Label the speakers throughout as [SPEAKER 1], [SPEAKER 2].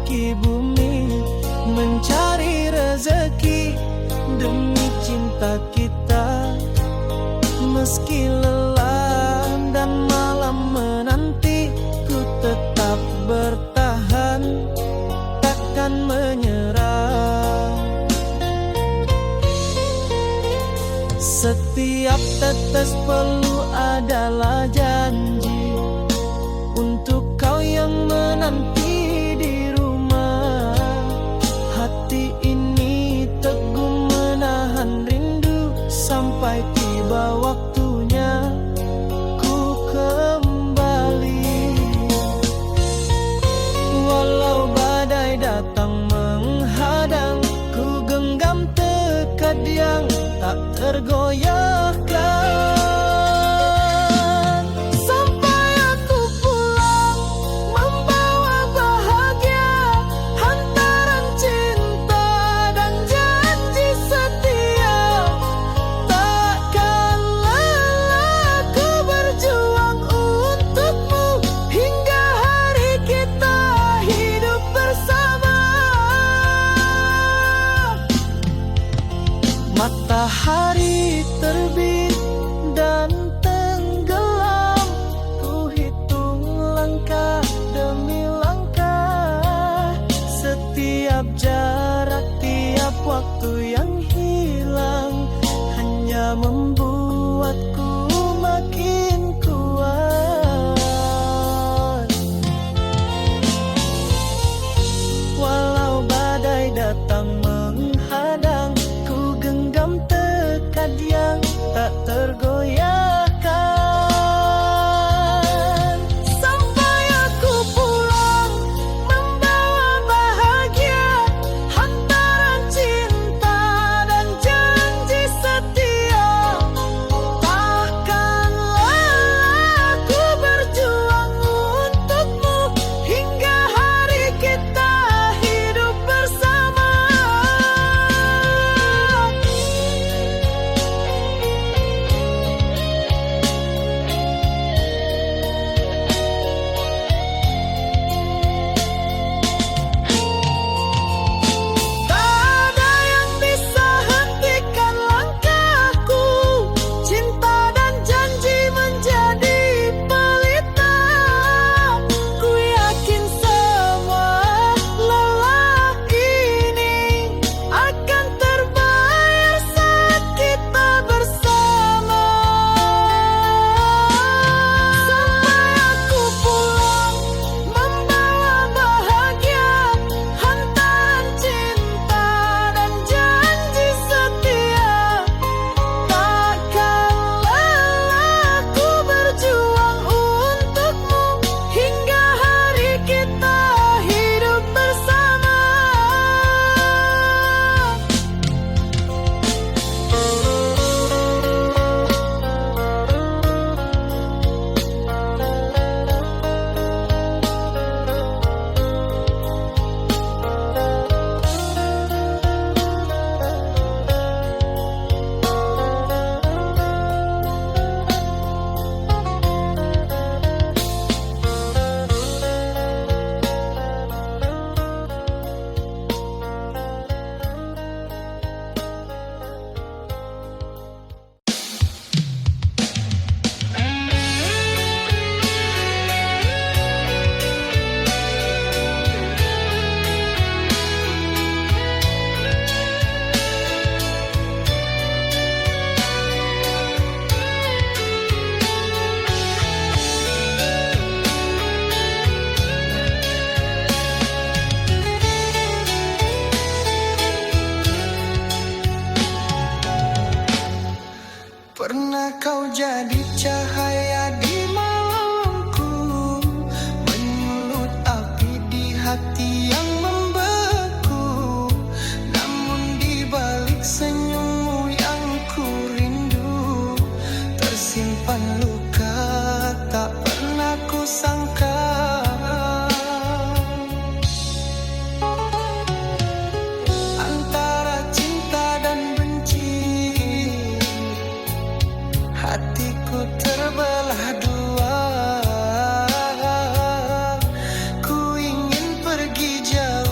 [SPEAKER 1] kaki bumi mencari rezeki demi cinta kita. Meski lelah dan malam menanti, ku tetap bertahan, takkan menyerah. Setiap tetes peluh adalah janji untuk kau yang menanti di rumah. Hati ini teguh menahan rindu sampai tiba waktunya ku kembali. Walau badai datang menghadang, ku genggam tekad yang tak tergoyahkan. Sampai aku pulang membawa bahagia, hantaran cinta dan janji setia. Takkan lelah ku berjuang untukmu hingga hari kita hidup bersama. Matahari terbit dan tenggelam, ku hitung langkah demi langkah. Setiap jarak, tiap waktu yang hilang hanya membuatku makin kuat. Walau badai datang menghadang, ku genggam tekad yang tak tergoyahkan. Sampai aku pulang membawa bahagia, hantaran cinta dan janji setia. Takkan lelah ku berjuang untukmu hingga hari kita hidup bersama. Tak ada yang bisa hentikan langkahku, cinta dan janji menjadi pelita. Ku yakin semua lelah ini akan terbayar saat kita bersama. Sampai aku pulang membawa bahagia, hantaran cinta dan janji setia. Takkan lelah ku berjuang untukmu hingga hari kita hidup bersama. Pernah kau jadi cahaya di malamku, menyulut api di hati yang membeku. Namun di balik senyummu yang ku rindu, tersimpan luka tak pernah ku sangka. Antara cinta dan benci, hatiku terbelah dua. Ku ingin pergi jauh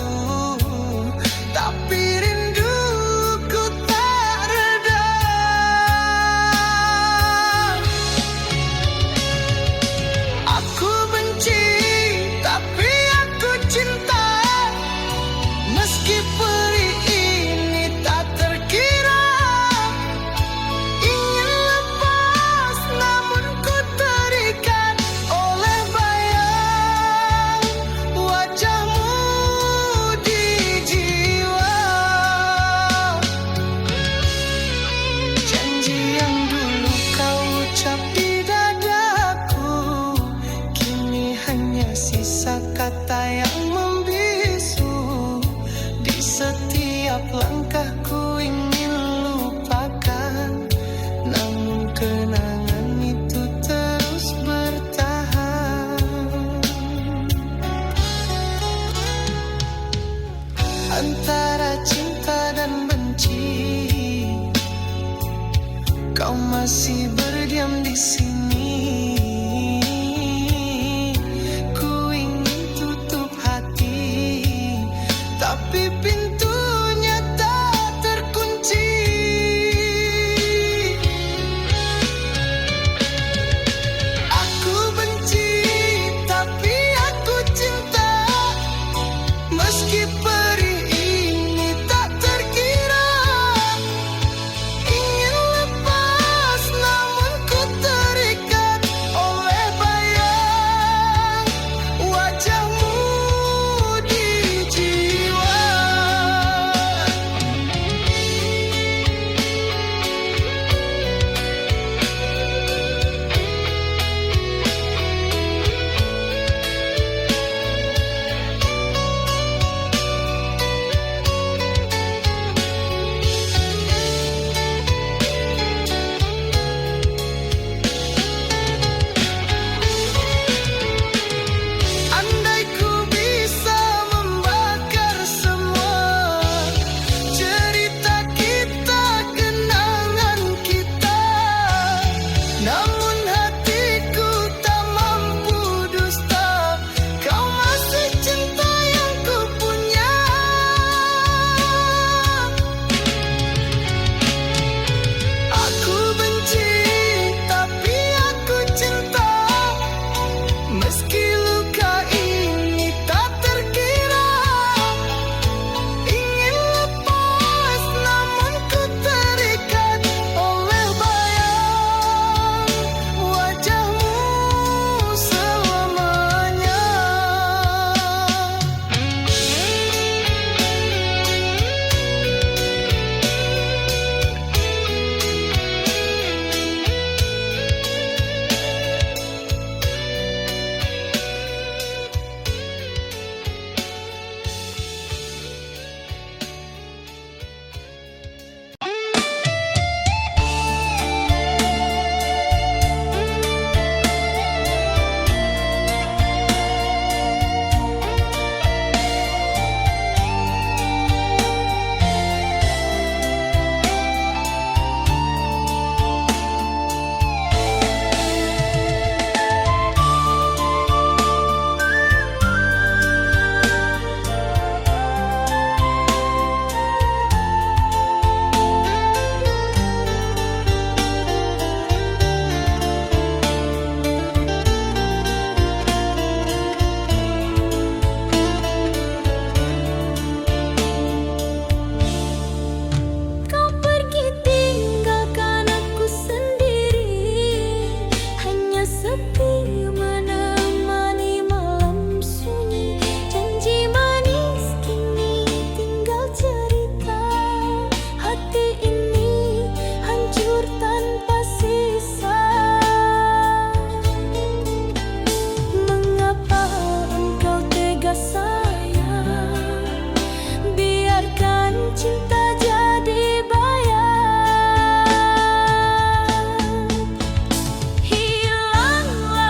[SPEAKER 2] sepi menemani malam sunyi. Janji manis kini tinggal cerita. Hati ini hancur tanpa sisa. Mengapa engkau tega sayang? Biarkan cinta jadi bayang. Hilanglah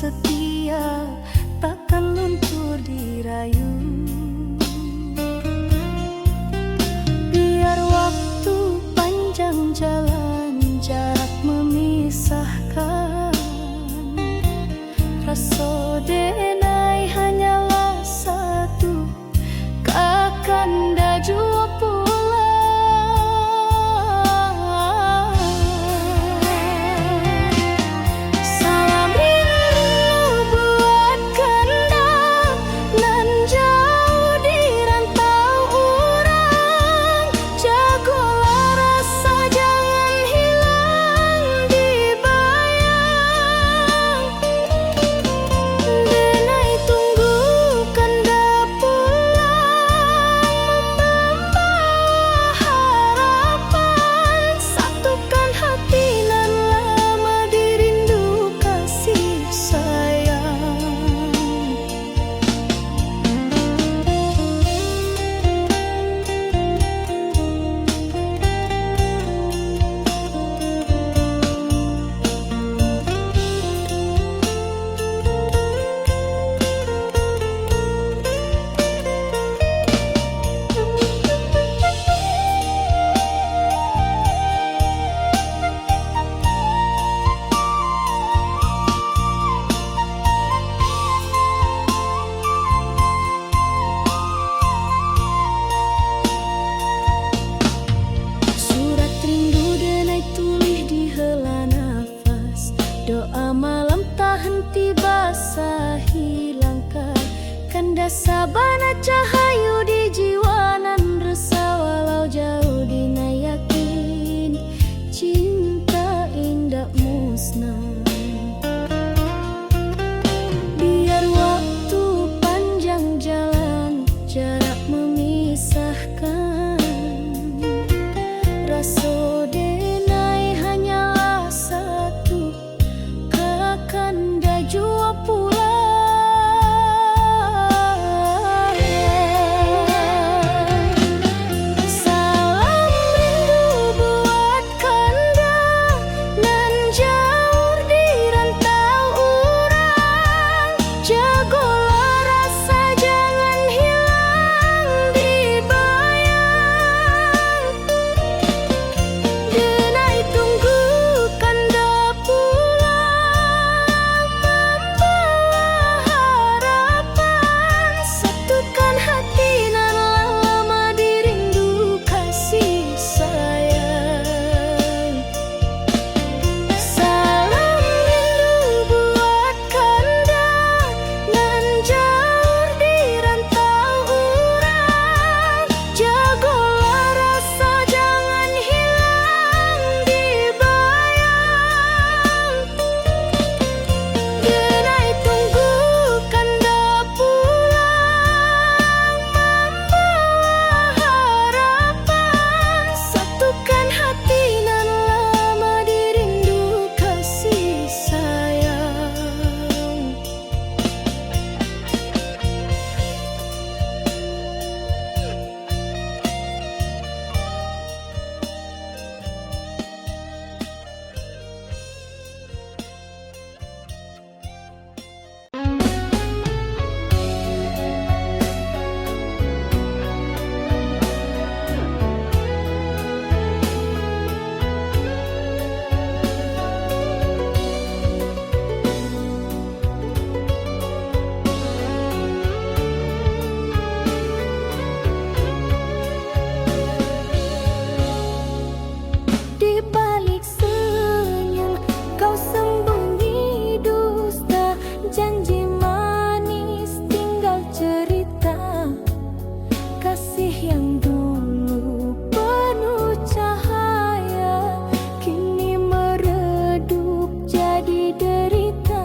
[SPEAKER 2] setia takkan luntur dirayu. Biar waktu panjang jalan jarak memisahkan, rasa denai hanyalah satu, kakanda jua pulang. Salam rindu buat kanda nan jauh di rantau urang, jagolah rasa jangan hilang dibayang. Denai tunggu kanda pulang, membawa harapan, satukan hati nan lama dirindu kasih sayang. Surat rindu denai tulis di hela nafas, doa malam tak henti basahi langkah. Kanda sabana cahayu di jiwa nan resah, walau jauh dina yakin cinta indah musnah. Biar waktu panjang jalan jarak memisahkan, rasa denai hanyalah satu, kakanda jua pulang. Salam rindu buat kanda nan jauh di rantau urang, jagolah rasa jangan hilang dibayang. Denai tunggu kanda pulang, membawa harapan, satukan hati nan lama dirindu kasih sayang. Salam rindu buat kanda nan jauh di rantau urang, jagolah rasa jangan hilang dibayang. Denai tunggu kanda pulang, membawa harapan, satukan hati nan lama dirindu kasih sayang. Di balik senyum kau sembunyi dusta, janji manis tinggal cerita. Kasih yang dulu penuh cahaya kini meredup jadi derita.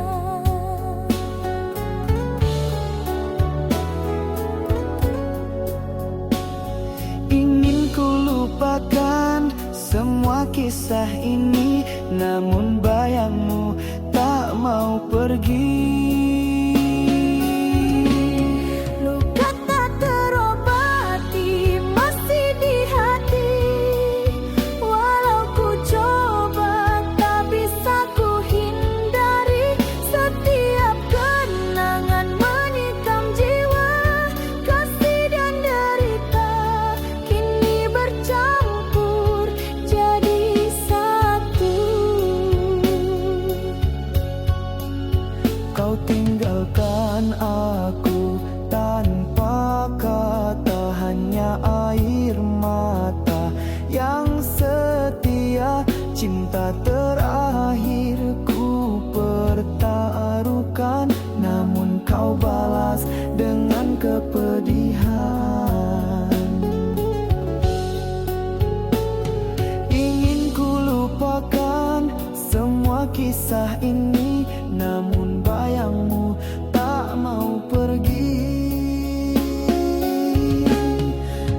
[SPEAKER 1] Ingin ku lupakan semua kisah ini, namun bayangmu tak mau pergi.
[SPEAKER 2] Luka tak terobati masih di hati, walau ku coba tak bisa ku hindari. Setiap
[SPEAKER 1] semua kisah ini, namun bayangmu tak mau pergi.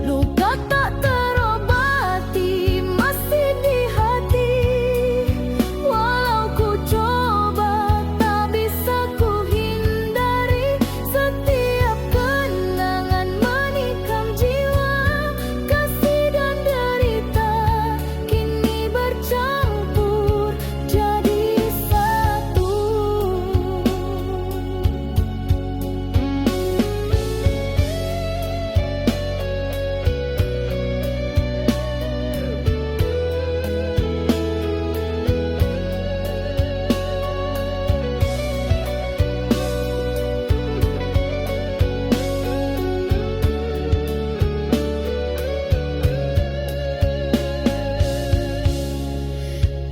[SPEAKER 2] Luka tak terobati masih di hati, walau ku coba tak bisa ku hindari. Setiap kenangan menikam jiwa, kasih dan derita kini bercampur jadi satu.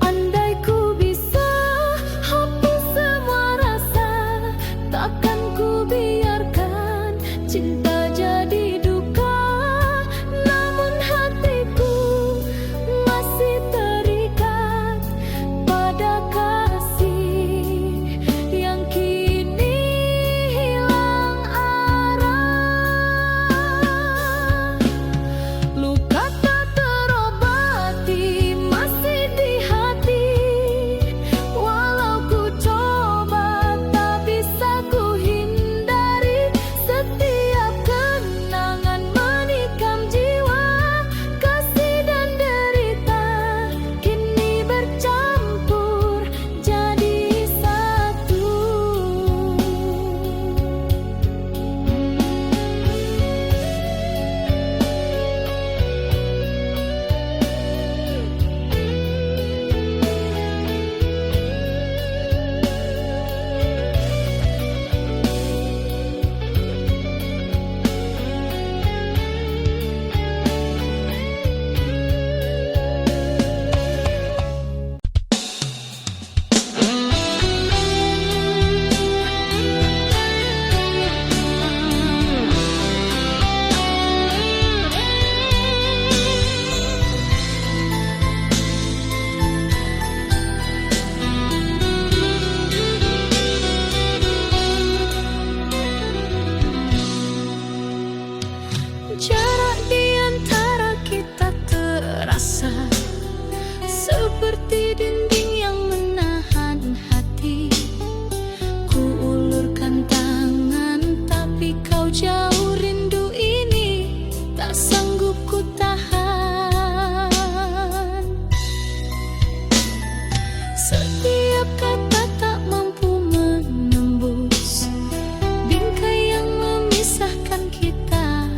[SPEAKER 2] Andai ku bisa hapus semua rasa, takkan ku biarkan cinta jadi duka. Namun hatiku masih terikat pada kasih yang kini hilang arah. Luka tak terobati masih di hati, walau ku coba tak bisa ku hindari. Setiap kenangan menikam jiwa, kasih dan derita kini bercampur jadi satu. Jarak di antara kita terasa seperti dinding yang menahan hati. Ku ulurkan tangan tapi kau jauh, rindu ini tak sanggup ku tahan. Setiap kata tak mampu menembus bingkai yang memisahkan kita.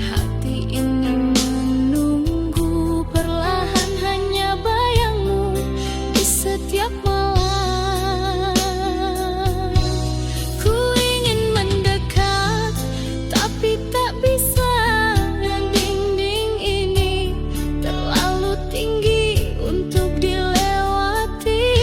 [SPEAKER 2] Hati ini menunggu perlahan, hanya bayangmu di setiap malam. Ku ingin mendekat tapi tak bisa. Dinding ini terlalu tinggi untuk dilewati.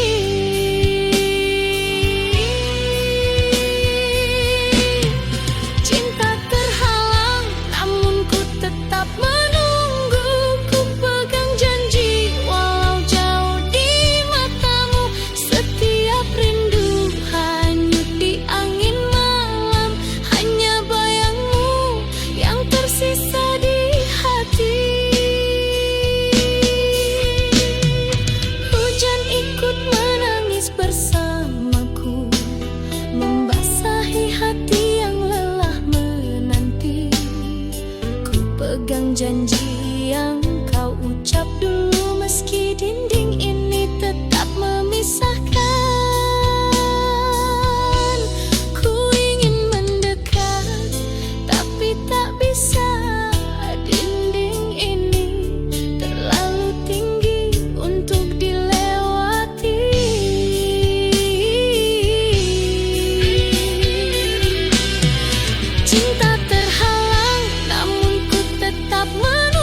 [SPEAKER 2] Cinta terhalang namun ku tetap menunggu. Ku pegang janji walau jauh di matamu. Setiap rindu hanyut di angin malam, hanya bayangmu yang tersisa di hati. Hujan ikut menangis bersamaku, membasahi hati yang lelah menanti. Ku pegang janji yang kau ucap dulu, meski dinding ini tetap memisahkan. Ku ingin mendekat tapi tak bisa. Dinding ini terlalu tinggi untuk dilewati. Cinta terhalang namun ku tetap menunggu.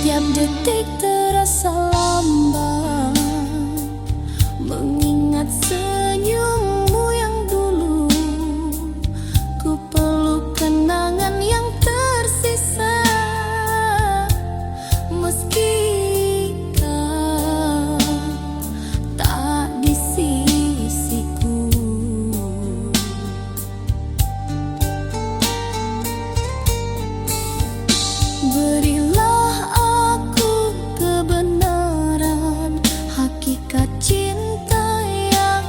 [SPEAKER 2] Setiap detik terasa lambat, mengingat senyummu yang dulu. Ku peluk kenangan yang tersisa, meski kau tak di sisiku. Berilah aku kebenaran, hakikat cinta yang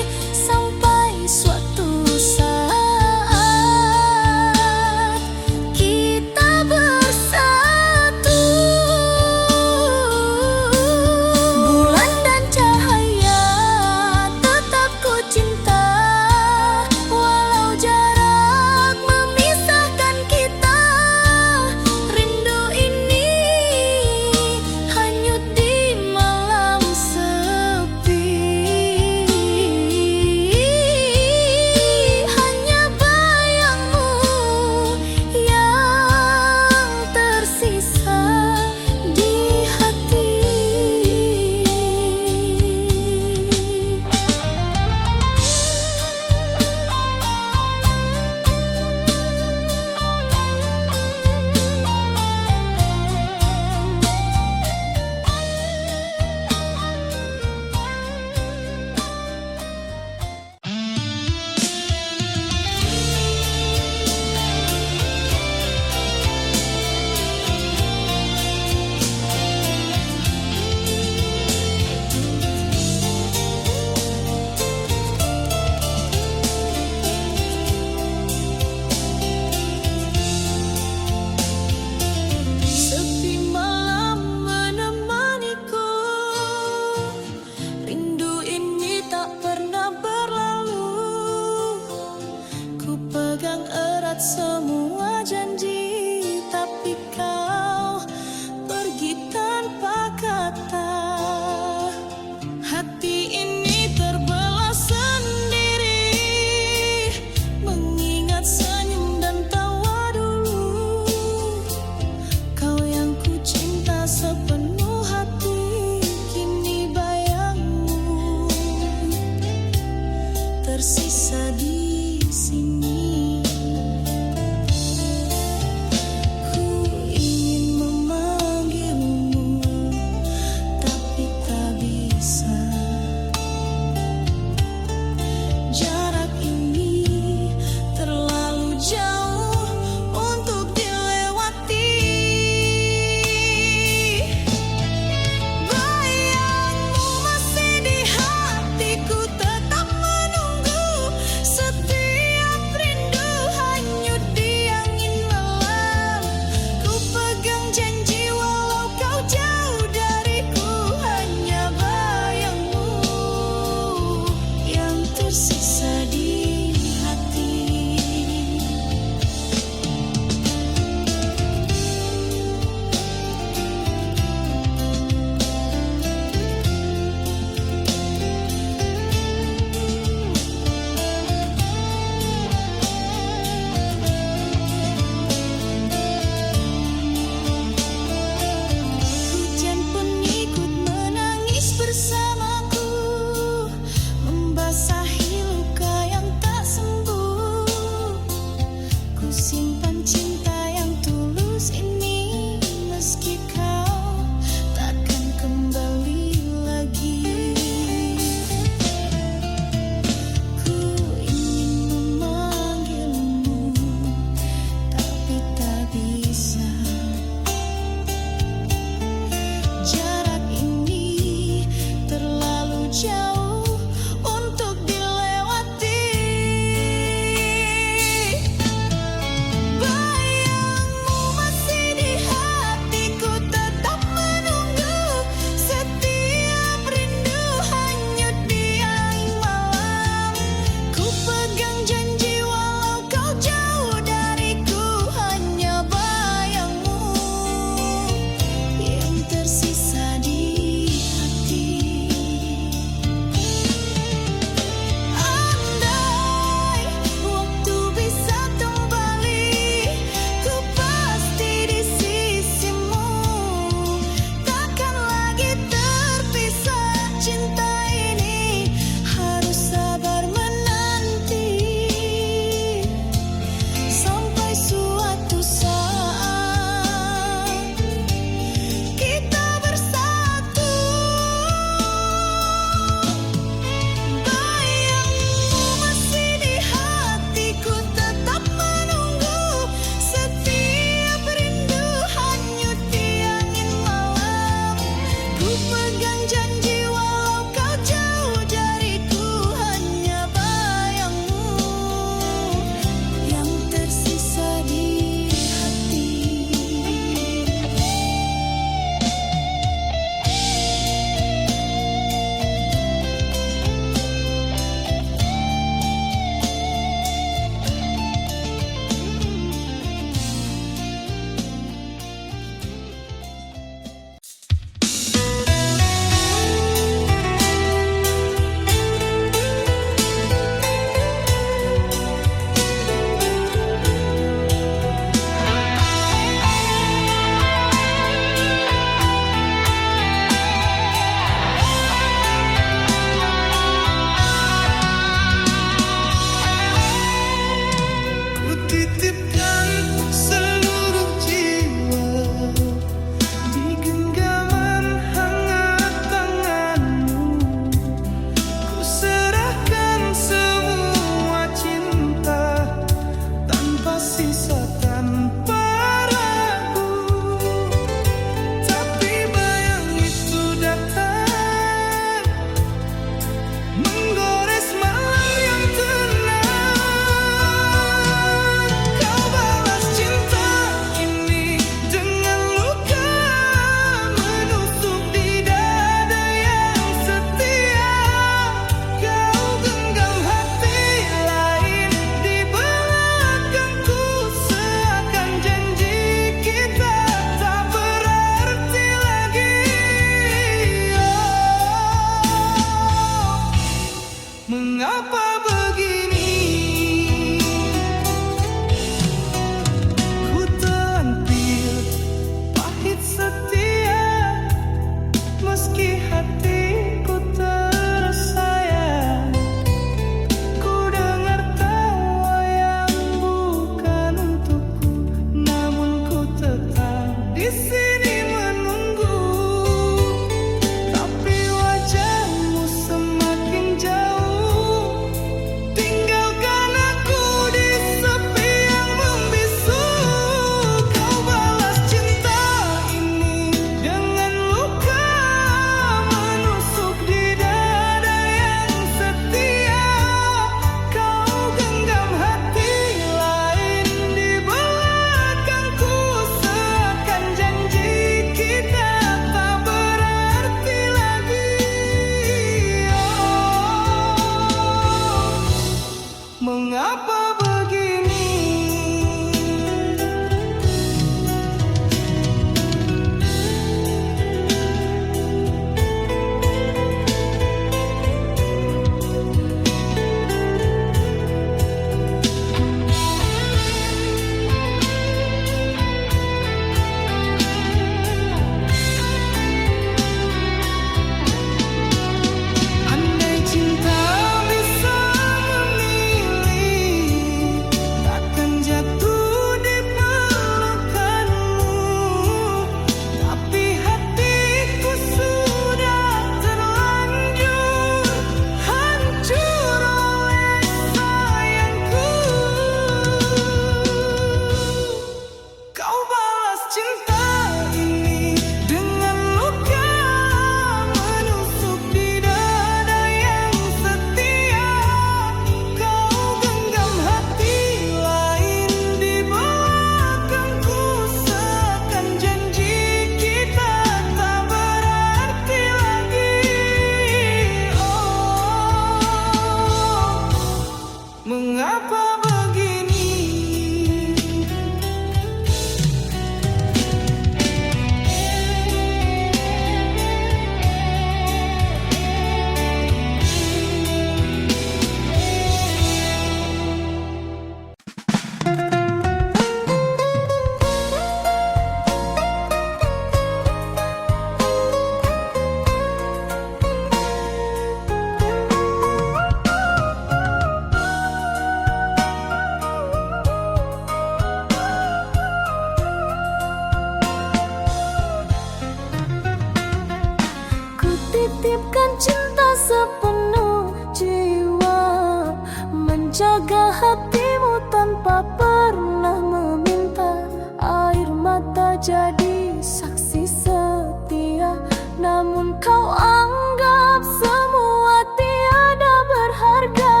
[SPEAKER 2] saksi setia, namun kau anggap semua tiada berharga.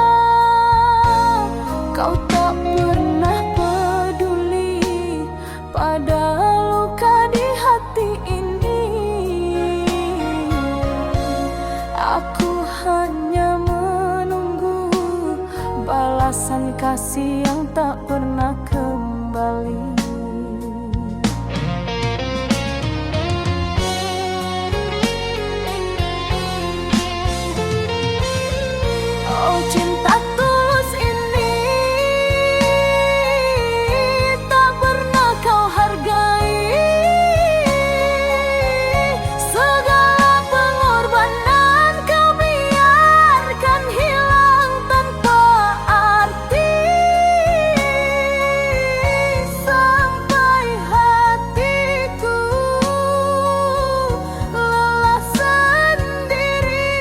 [SPEAKER 2] Kau tak pernah peduli pada luka di hati ini. Aku hanya menunggu balasan kasih yang tak pernah kembali. Oh, cinta tulus ini tak pernah kau hargai. Segala pengorbanan kau biarkan hilang tanpa arti. Sampai hatiku lelah sendiri.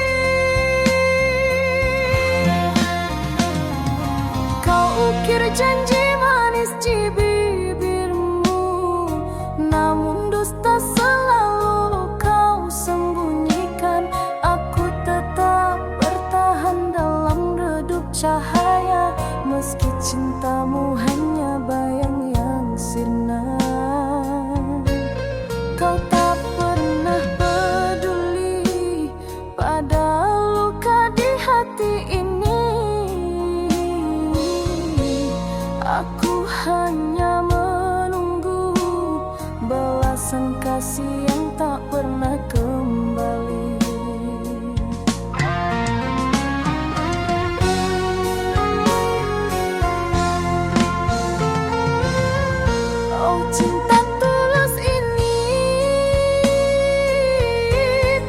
[SPEAKER 2] Kau ukir janji manis di bibirmu, namun dusta selalu kau sembunyikan. Aku tetap bertahan dalam redup cahaya, meski cintamu hanya bayang yang sirna. Kau tak pernah peduli pada luka di hati ini. Aku hanya menunggu balasan kasih yang tak pernah kembali. Oh, cinta tulus ini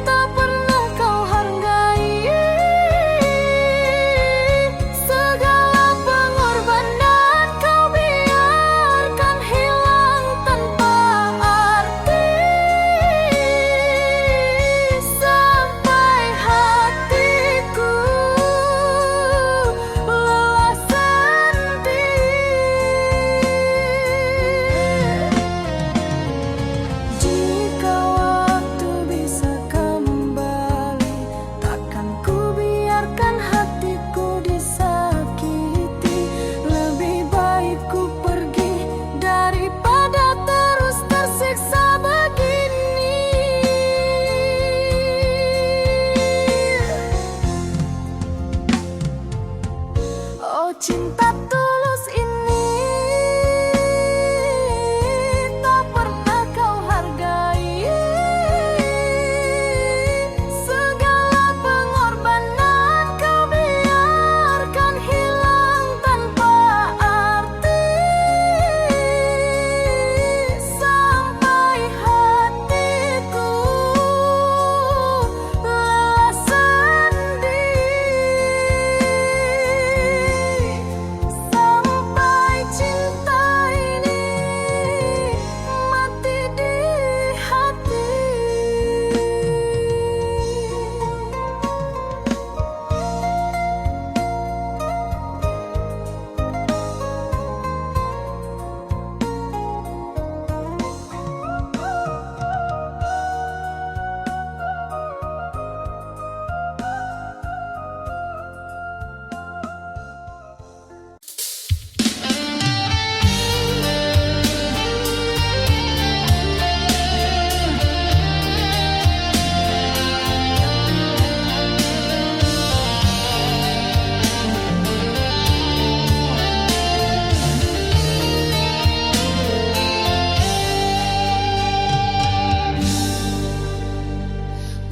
[SPEAKER 2] tak pernah kau hargai. Segala pengorbanan kau biarkan hilang tanpa arti. Sampai hatiku lelah sendiri. Jika waktu bisa kembali, takkan ku biarkan hatiku disakiti. Lebih baik ku pergi daripada terus tersiksa begini. Oh, cinta tulus ini tak pernah kau hargai. Segala pengorbanan kau biarkan hilang tanpa arti. Sampai hatiku lelah sendiri. Sampai cinta ini mati di hati.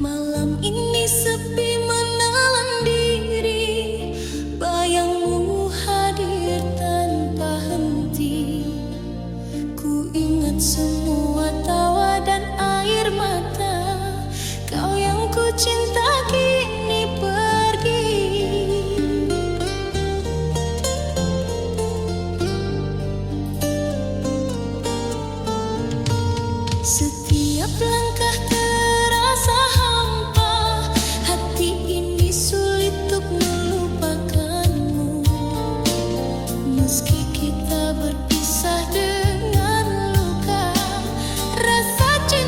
[SPEAKER 2] Malam ini sepi menelan diri, bayangmu hadir tanpa henti. Ku ingat semua tawa dan air mata, kau yang ku cinta kini pergi. Setiap langkah terasa hampa, hati ini sulit untuk melupakanmu. Meski kita berpisah dengan luka, rasa cinta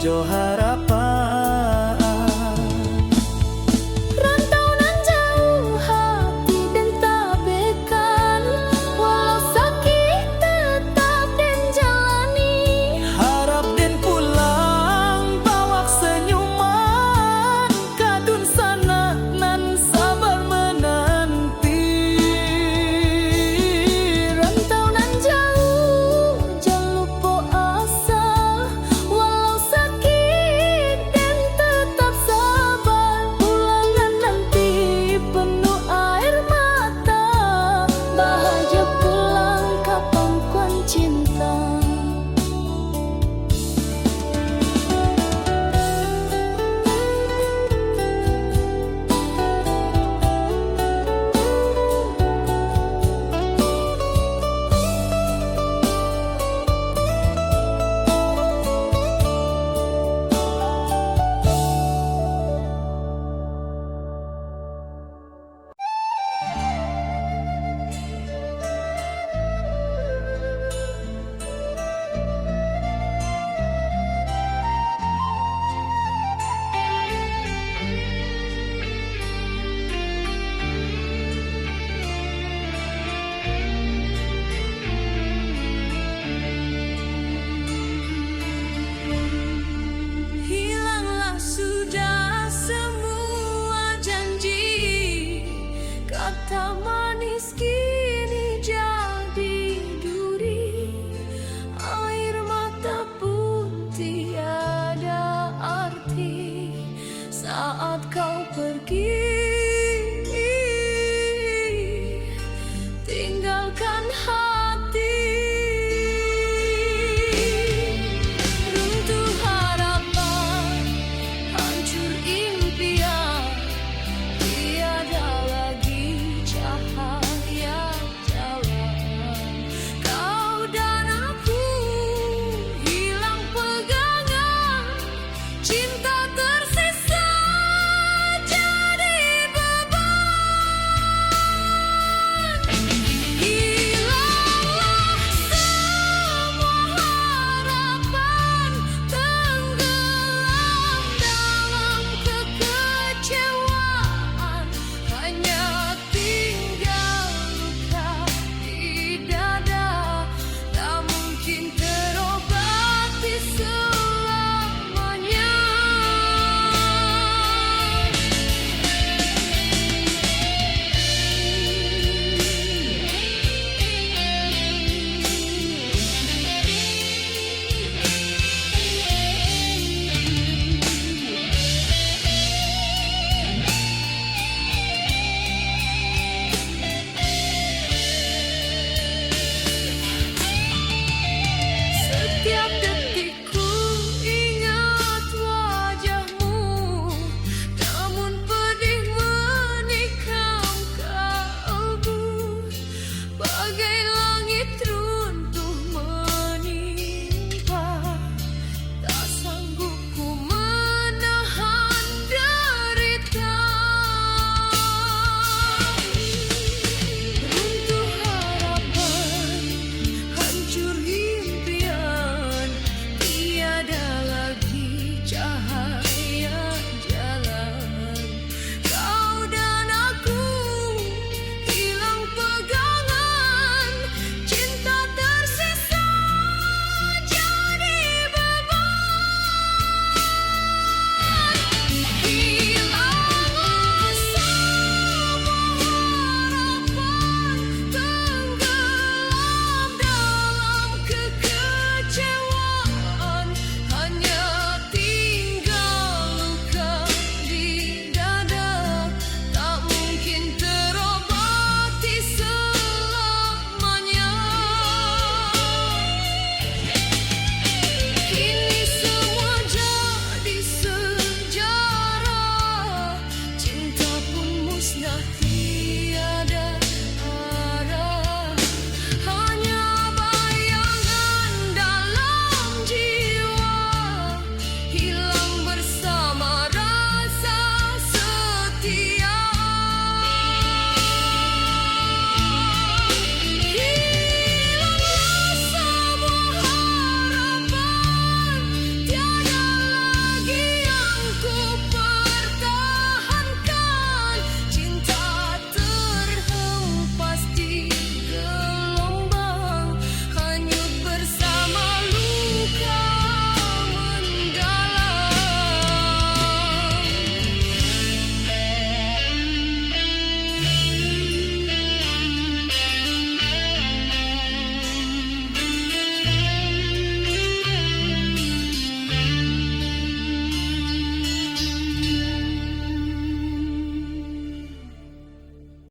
[SPEAKER 1] Johara